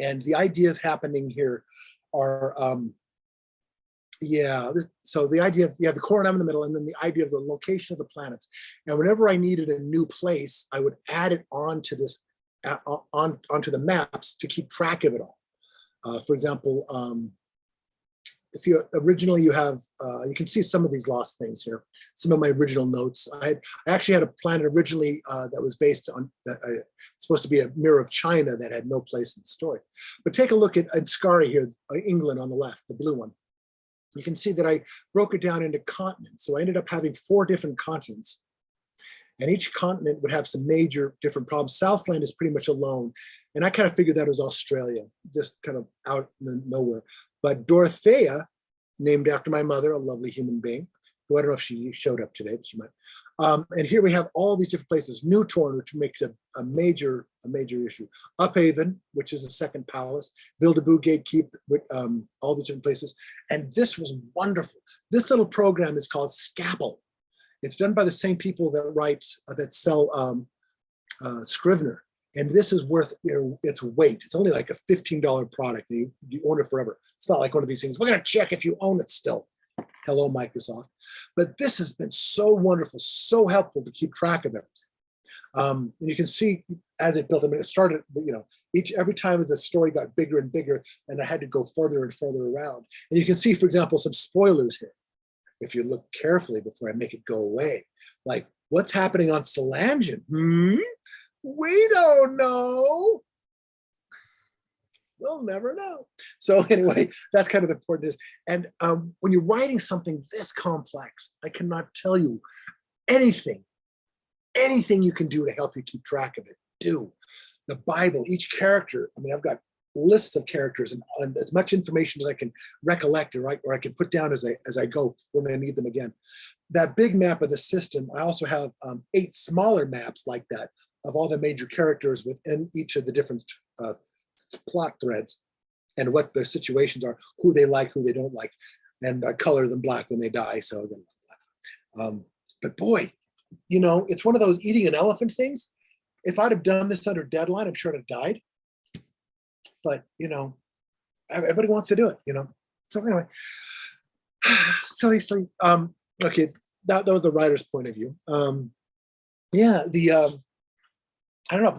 And the ideas happening here are, so the idea of, you have the core and I'm in the middle, and then the idea of the location of the planets. And whenever I needed a new place, I would add it onto this, onto the maps to keep track of it all. For example, see, originally you have, you can see some of these lost things here, some of my original notes. I actually had a planet originally that was based on, supposed to be a mirror of China that had no place in the story. But take a look at Skari here, England on the left, the blue one. you can see that I broke it down into continents. So I ended up having 4 different continents. And each continent would have some major different problems. Southland is pretty much alone. And I kind of figured that was Australia, just kind of out in nowhere. But Dorothea, named after my mother, a lovely human being, who I don't know if she showed up today, but she might. And here we have all these different places. Newtorn, which makes a major issue. Uphaven, which is a second palace. Bilderboe Gatekeep, with all these different places. And this was wonderful. This little program is called Scapple. It's done by the same people that write, that sell Scrivener. And this is worth its weight. It's only like a $15 product. You own it forever. It's not like one of these things. We're going to check if you own it still. Hello, Microsoft. But this has been so wonderful, so helpful to keep track of everything. And you can see as it built, I mean, it started, every time as the story got bigger and bigger, and I had to go further and further around. And you can see, for example, some spoilers here. If you look carefully before I make it go away, like what's happening on Solangen? We don't know. We'll never know. So anyway, that's kind of the important. And when you're writing something this complex, I cannot tell you anything you can do to help you keep track of it. Do. The Bible, each character, I mean, I've got lists of characters and as much information as I can recollect or I can put down as I go when I need them again. That big map of the system, I also have 8 smaller maps like that of all the major characters within each of the different plot threads and what their situations are, who they like, who they don't like, and I color them black when they die. So again, but boy, it's one of those eating an elephant things. If I'd have done this under deadline, I'm sure I'd have died. But everybody wants to do it. So anyway, seriously, okay, that was the writer's point of view. Yeah, I don't know.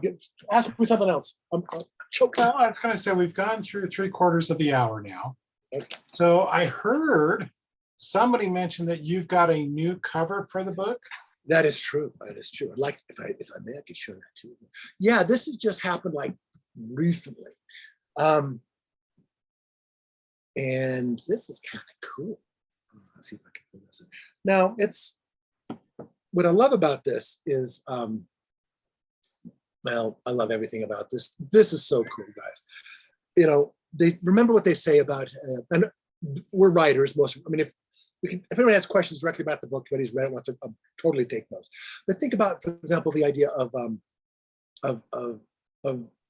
Ask me something else. I'm choked. Well, I was going to say we've gone through 3/4 of the hour now. Okay. So I heard somebody mention that you've got a new cover for the book. That is true. That is true. I'd like, if I may, I could show that too. Yeah, this has just happened like recently. And this is kind of cool. Let's see if I can pull this in. Now, what I love about this is, well, I love everything about this. This is so cool, guys. They remember what they say about, and we're writers, most. I mean, if anyone has questions directly about the book, if anybody's read it, wants to totally take those. But think about, for example, the idea of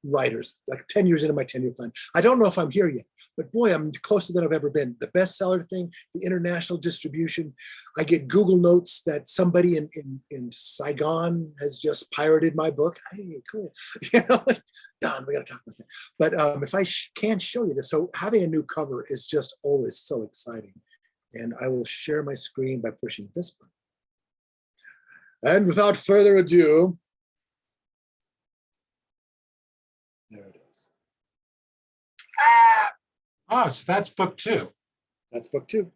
writers, like 10 years into my 10-year plan. I don't know if I'm here yet, but boy, I'm closer than I've ever been. The bestseller thing, the international distribution. I get Google notes that somebody in Saigon has just pirated my book. Hey, cool. Like, Don, we got to talk about that. But if I can show you this, so having a new cover is just always so exciting. And I will share my screen by pushing this button. And without further ado, there it is. So that's book 2. That's book 2.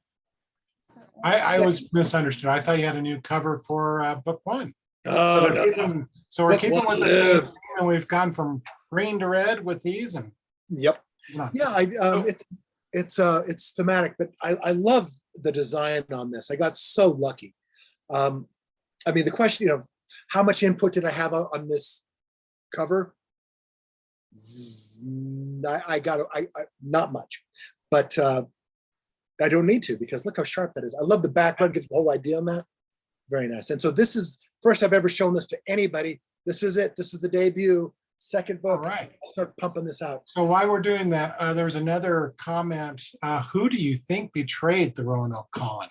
I was misunderstood. I thought you had a new cover for book 1. Oh, So we're keeping with the same theme, and we've gone from green to red with these. And yep. Yeah, it's thematic, but I love the design on this. I got so lucky. I mean, the question, how much input did I have on this cover? I not much, but I don't need to, because look how sharp that is. I love the background, gives the whole idea on that. Very nice. And so this is first I've ever shown this to anybody. This is it. This is the debut. Second book. All right. I'll start pumping this out. So while we're doing that, there was another comment. Who do you think betrayed the Roanoke colony?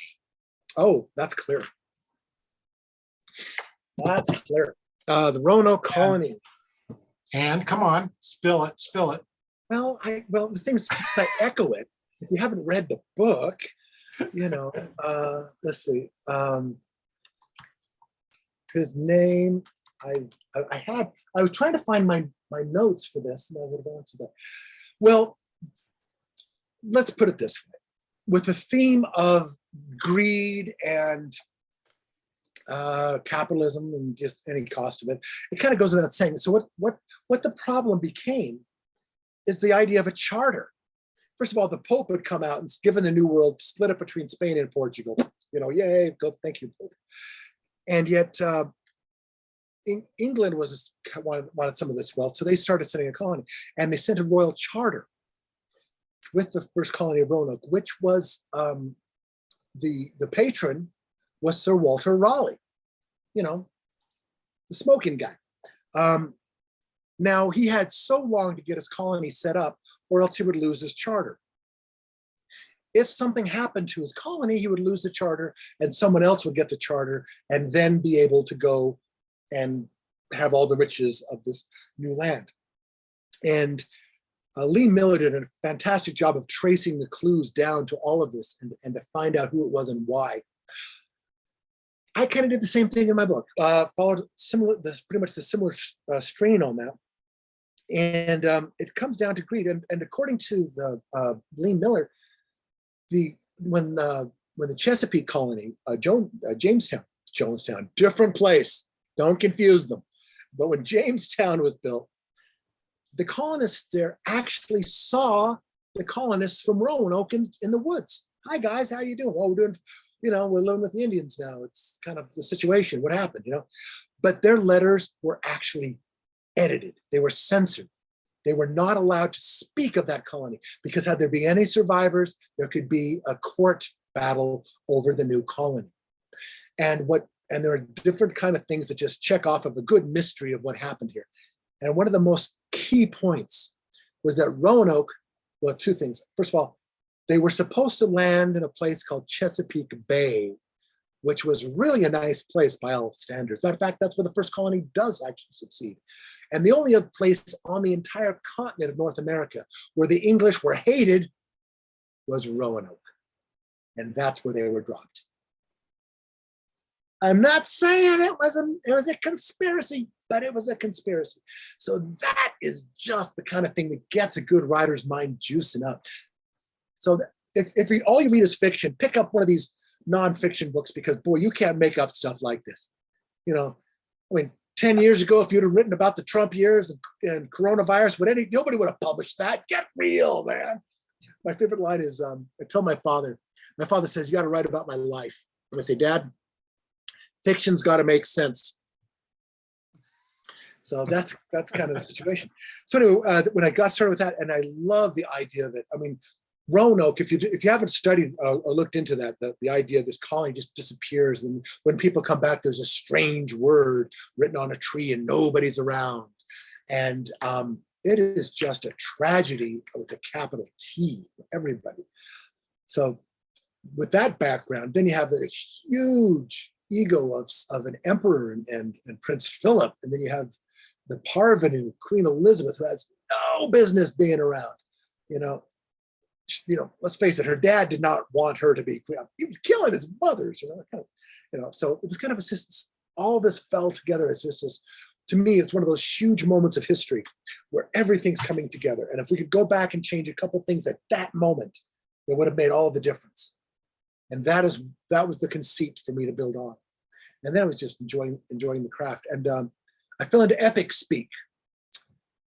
Oh, that's clear. That's clear. The Roanoke colony. And come on, spill it. Well, the thing is, I echo it. If you haven't read the book, let's see. His name, I was trying to find my notes for this, and I would have answered that. Well, let's put it this way. With the theme of greed and capitalism and just any cost of it, it kind of goes without saying. So what the problem became is the idea of a charter. first of all, the Pope had come out and given the New World, split it between Spain and Portugal. Yay, go, thank you, Pope. And yet England wanted some of this wealth, so they started setting a colony, and they sent a royal charter with the first colony of Roanoke, which was the patron was Sir Walter Raleigh, the smoking guy. Now, he had so long to get his colony set up, or else he would lose his charter. If something happened to his colony, he would lose the charter, and someone else would get the charter and then be able to go and have all the riches of this new land. And Lee Miller did a fantastic job of tracing the clues down to all of this and to find out who it was and why. I kind of did the same thing in my book, followed pretty much the similar strain on that. And it comes down to greed. And according to the Lee Miller, when the Chesapeake colony, Jonestown, different place, don't confuse them. But when Jamestown was built, the colonists there actually saw the colonists from Roanoke in the woods. Hi guys, how you doing? Well, we're doing, we're living with the Indians now. It's kind of the situation. What happened, But their letters were actually edited. They were censored. They were not allowed to speak of that colony because had there been any survivors, there could be a court battle over the new colony. And there are different kind of things that just check off of the good mystery of what happened here. And one of the most key points was that Roanoke, well, two things. First of all, they were supposed to land in a place called Chesapeake Bay, which was really a nice place by all standards. Matter of fact, that's where the first colony does actually succeed. And the only other place on the entire continent of North America where the English were hated was Roanoke. And that's where they were dropped. I'm not saying it was a conspiracy, but it was a conspiracy. So that is just the kind of thing that gets a good writer's mind juicing up. So if all you read is fiction, pick up one of these nonfiction books because, boy, you can't make up stuff like this. 10 years ago, if you'd have written about the Trump years and coronavirus, nobody would have published that. Get real, man. My favorite line is, I tell my father says, you got to write about my life. And I say, Dad, fiction's got to make sense. So that's kind of the situation. So anyway, when I got started with that, and I love the idea of it. I mean, Roanoke, if you haven't studied or looked into that, the idea of this colony just disappears. And when people come back, there's a strange word written on a tree and nobody's around. And it is just a tragedy with a capital T for everybody. So with that background, then you have that huge ego of an emperor and Prince Philip. And then you have the parvenu, Queen Elizabeth, who has no business being around. Let's face it, her dad did not want her to be queen. He was killing his mothers, so it was kind of all this fell together as just this, to me, it's one of those huge moments of history where everything's coming together. And if we could go back and change a couple things at that moment, it would have made all the difference. And that was the conceit for me to build on. And then I was just enjoying the craft. And I fell into epic speak.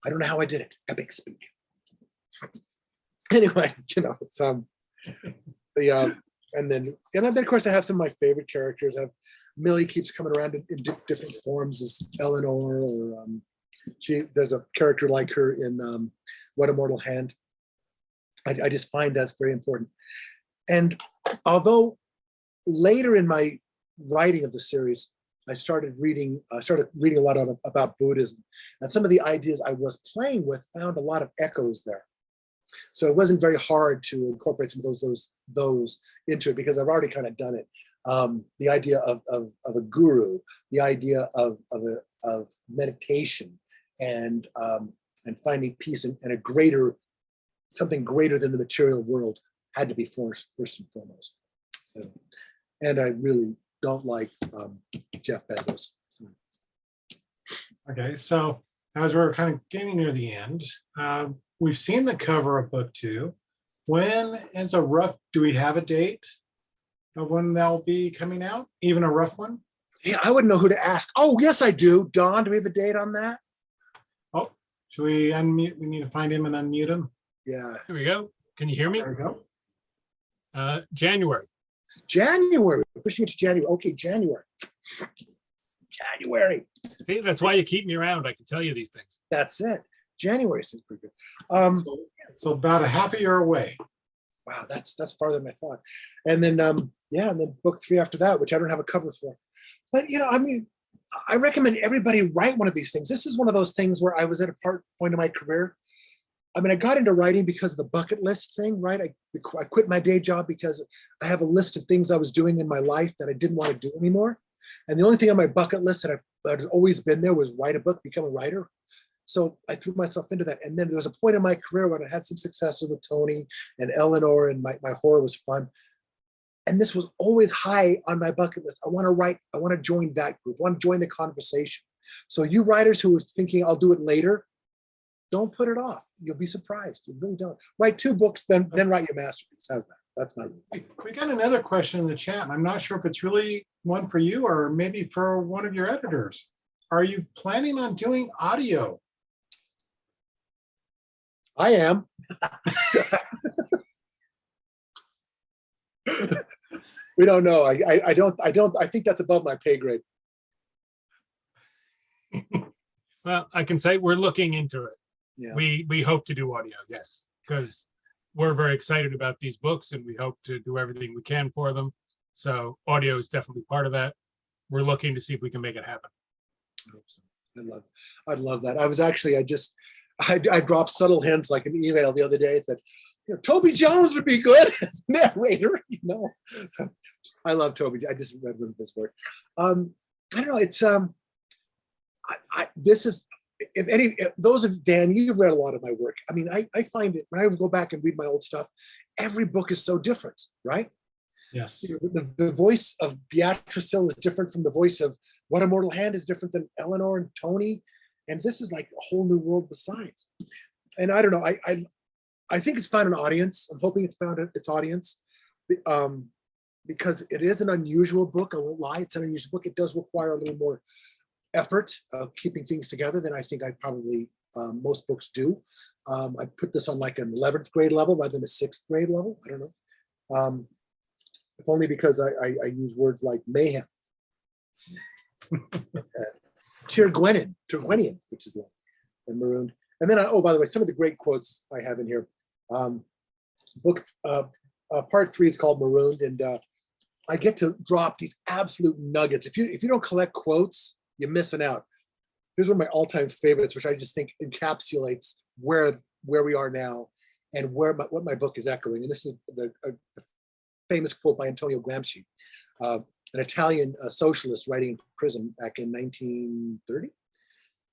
I don't know how I did it. Epic speak. Anyway, it's and then of course I have some of my favorite characters. Millie keeps coming around in different forms as Eleanor, or there's a character like her in What a Mortal Hand. I just find that's very important. And although later in my writing of the series, I started reading a lot about Buddhism, and some of the ideas I was playing with found a lot of echoes there. So it wasn't very hard to incorporate some of those into it because I've already kind of done it. The idea of a guru, the idea of meditation, and finding peace and something greater than the material world had to be first and foremost. So, and I really don't like Jeff Bezos. So. Okay, so as we're kind of getting near the end, we've seen the cover of book 2. When is do we have a date of when they'll be coming out? Even a rough one? Yeah, I wouldn't know who to ask. Oh, yes, I do. Don, do we have a date on that? Oh, should we unmute? We need to find him and unmute him. Yeah. Here we go. Can you hear me? There we go. January. January. We're pushing it to January. Okay, January. January. See, that's why you keep me around. I can tell you these things. That's it. January seems pretty good. So about a half a year away. Wow, that's farther than I thought. And then yeah, and then book 3 after that, which I don't have a cover for. But I mean, I recommend everybody write one of these things. This is one of those things where I was at a point in my career. I mean, I got into writing because of the bucket list thing, right? I quit my day job because I have a list of things I was doing in my life that I didn't want to do anymore. And the only thing on my bucket list that had always been there was write a book, become a writer. So I threw myself into that. And then there was a point in my career when I had some successes with Tony and Eleanor, and my horror was fun. And this was always high on my bucket list. I want to write, I want to join that group, I want to join the conversation. So you writers who are thinking I'll do it later, don't put it off. You'll be surprised. You really don't. Write 2 books, then write your masterpiece. How's that? That's my rule. We got another question in the chat. I'm not sure if it's really one for you or maybe for one of your editors. Are you planning on doing audio? I am. We don't know. I don't. I think that's above my pay grade. Well, I can say we're looking into it. Yeah. We hope to do audio, yes, because we're very excited about these books and we hope to do everything we can for them. So audio is definitely part of that. We're looking to see if we can make it happen. I hope so. I'd love that. I dropped subtle hints like an email the other day that Toby Jones would be good as narrator. I love Toby. I just read this word. I don't know. It's this is if those of Dan, you've read a lot of my work. I mean, I find it when I go back and read my old stuff, every book is so different, right? Yes. The voice of Beatrice Hill is different from the voice of What a Mortal Hand is different than Eleanor and Tony. And this is like a whole new world besides. And I don't know, I think it's found an audience. I'm hoping it's found its audience because it is an unusual book. I won't lie, it's an unusual book. It does require a little more effort of keeping things together than I think most books do. I put this on like an 11th grade level rather than a 6th grade level. I don't know. If only because I use words like mayhem. Turguenian, which is one, and marooned. And then, by the way, some of the great quotes I have in here. Part 3 is called Marooned, and I get to drop these absolute nuggets. If you don't collect quotes, you're missing out. Here's one of my all-time favorites, which I just think encapsulates where we are now and what my book is echoing. And this is the famous quote by Antonio Gramsci, an Italian socialist writing in prison back in 1930.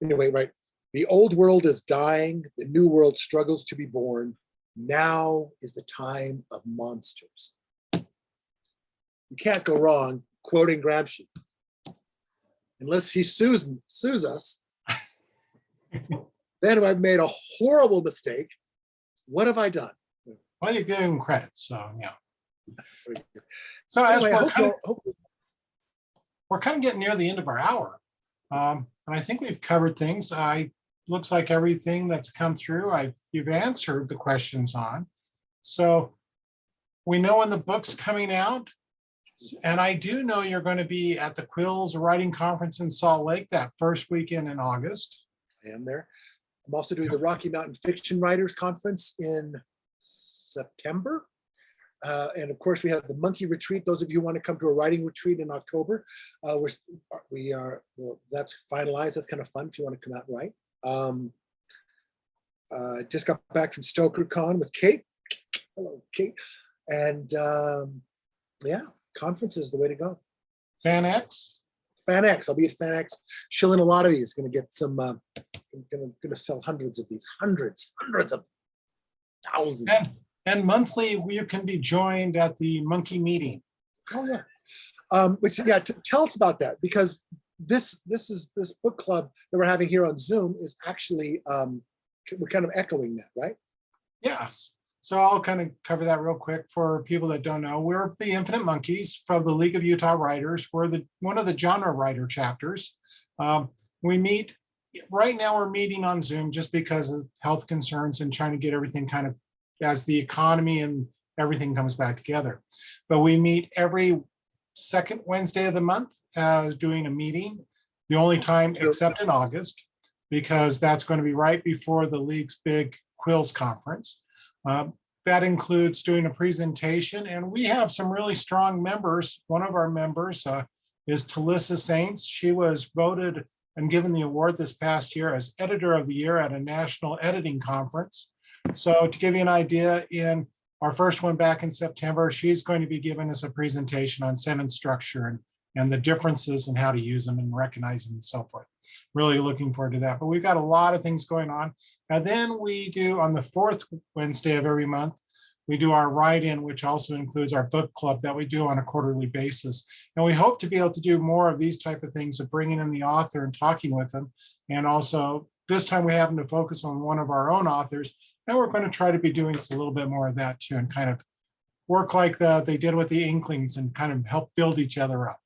Anyway, right. The old world is dying. The new world struggles to be born. Now is the time of monsters. You can't go wrong quoting Gramsci. Unless he sues us, then I've made a horrible mistake. What have I done? Well, you give him credit, so yeah. So anyway, as we're kind of getting near the end of our hour, and I think we've covered things. Looks like everything that's come through, you've answered the questions on. So we know when the book's coming out, and I do know you're going to be at the Quills Writing Conference in Salt Lake that first weekend in August. I am there. I'm also doing the Rocky Mountain Fiction Writers Conference in September. And of course, we have the Monkey Retreat. Those of you who want to come to a writing retreat in October, that's finalized. That's kind of fun if you want to come out and write. Just got back from StokerCon with Kate. Hello, Kate. And yeah, conference is the way to go. FanX? FanX. I'll be at FanX. Shilling a lot of these. Going to get some. Going to sell hundreds of these. Hundreds of thousands. And monthly, you can be joined at the Monkey Meeting. Oh yeah. Tell us about that, because this book club that we're having here on Zoom is actually we're kind of echoing that, right? Yes. So I'll kind of cover that real quick for people that don't know. We're the Infinite Monkeys from the League of Utah Writers. We're one of the genre writer chapters. We meet right now. We're meeting on Zoom just because of health concerns and trying to get everything kind of as the economy and everything comes back together. But we meet every second Wednesday of the month, doing a meeting, the only time except in August, because that's going to be right before the league's big Quills conference. That includes doing a presentation, and we have some really strong members. One of our members is Talissa Saints. She was voted and given the award this past year as Editor of the Year at a national editing conference. So to give you an idea, in our first one back in September, she's going to be giving us a presentation on sentence structure and the differences and how to use them and recognize them and so forth. Really looking forward to that. But we've got a lot of things going on. And then we do, on the fourth Wednesday of every month, we do our write-in, which also includes our book club that we do on a quarterly basis. And we hope to be able to do more of these type of things, of bringing in the author and talking with them. And also, this time we happen to focus on one of our own authors, and we're going to try to be doing a little bit more of that too, and kind of work like they did with the Inklings and kind of help build each other up.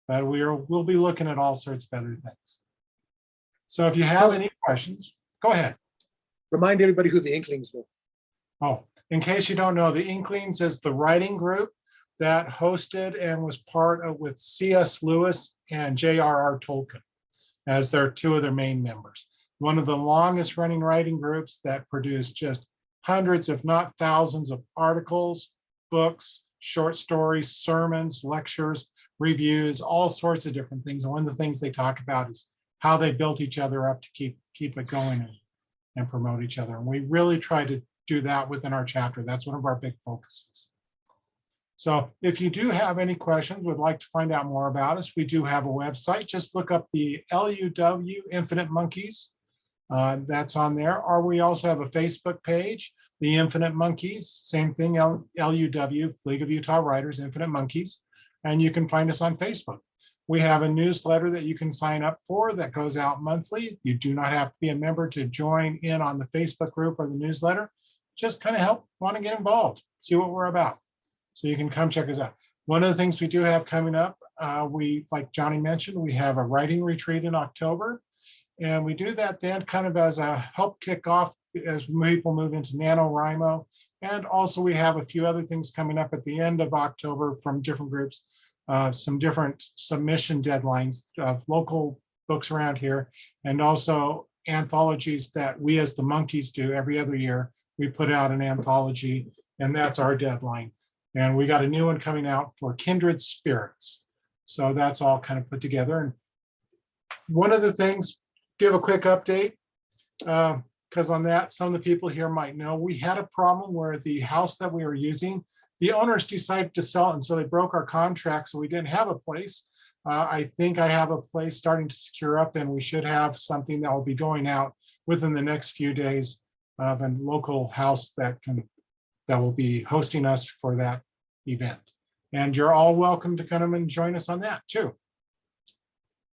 But we'll be looking at all sorts of other things. So if you have any questions, go ahead. Remind everybody who the Inklings were. Oh, in case you don't know, the Inklings is the writing group that hosted and was part of with C.S. Lewis and J.R.R. Tolkien as their two of their main members. One of the longest running writing groups that produced just hundreds, if not thousands, of articles, books, short stories, sermons, lectures, reviews, all sorts of different things. And one of the things they talk about is how they built each other up to keep it going and promote each other. And we really try to do that within our chapter. That's one of our big focuses. So if you do have any questions, would like to find out more about us, we do have a website. Just look up the LUW Infinite Monkeys. That's on there. Or we also have a Facebook page, the Infinite Monkeys, same thing, LUW, League of Utah Writers, Infinite Monkeys. And you can find us on Facebook. We have a newsletter that you can sign up for that goes out monthly. You do not have to be a member to join in on the Facebook group or the newsletter. Just kind of want to get involved, see what we're about. So you can come check us out. One of the things we do have coming up, like Johnny mentioned, we have a writing retreat in October. And we do that then kind of as a help kick off as people move into NaNoWriMo. And also we have a few other things coming up at the end of October from different groups, some different submission deadlines of local books around here, and also anthologies that we as the Monkeys do every other year. We put out an anthology, and that's our deadline. And we got a new one coming out for Kindred Spirits. So that's all kind of put together. And one of the things, give a quick update, because on that, some of the people here might know, we had a problem where the house that we were using, the owners decided to sell it, and so they broke our contract, so we didn't have a place. I think I have a place starting to secure up, and we should have something that will be going out within the next few days of a local house that will be hosting us for that event. And you're all welcome to come and join us on that too.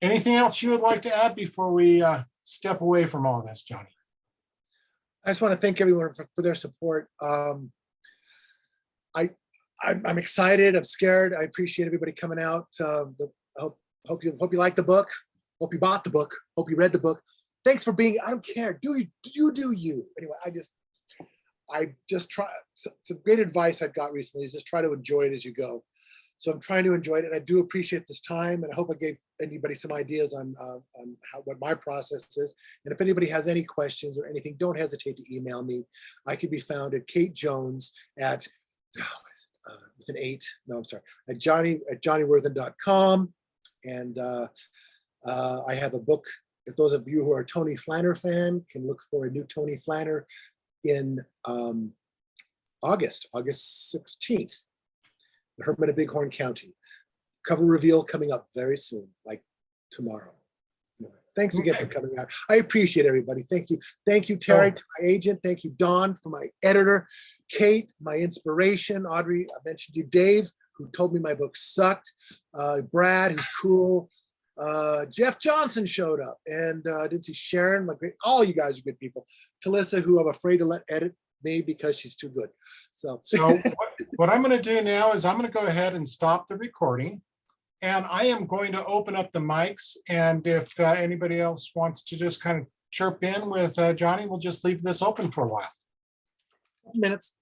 Anything else you would like to add before we step away from all this, Johnny? I just want to thank everyone for their support. I'm excited. I'm scared. I appreciate everybody coming out. Hope you like the book. Hope you bought the book. Hope you read the book. Thanks for being. I don't care. Do you? Anyway, I just try. Some great advice I've got recently is just try to enjoy it as you go. So I'm trying to enjoy it, and I do appreciate this time. And I hope I gave anybody some ideas on what my process is. And if anybody has any questions or anything, don't hesitate to email me. I can be found at Kate Jones at with an 8. No, I'm sorry, at johnnyworthen.com. And I have a book. If those of you who are a Tony Flanner fan can look for a new Tony Flanner in August 16th. The Hermit of Bighorn County. Cover reveal coming up very soon, like tomorrow. Anyway, thanks again for coming out. I appreciate everybody. Thank you. Thank you, Terry, my agent. Thank you, Don, for my editor. Kate, my inspiration. Audrey, I mentioned you. Dave, who told me my book sucked. Brad, who's cool. Jeff Johnson showed up. And I didn't see Sharon, all you guys are good people. Talissa, who I'm afraid to let edit me because she's too good. So what I'm going to do now is I'm going to go ahead and stop the recording, and I am going to open up the mics. And if anybody else wants to just kind of chirp in with Johnny, we'll just leave this open for a while. minutes.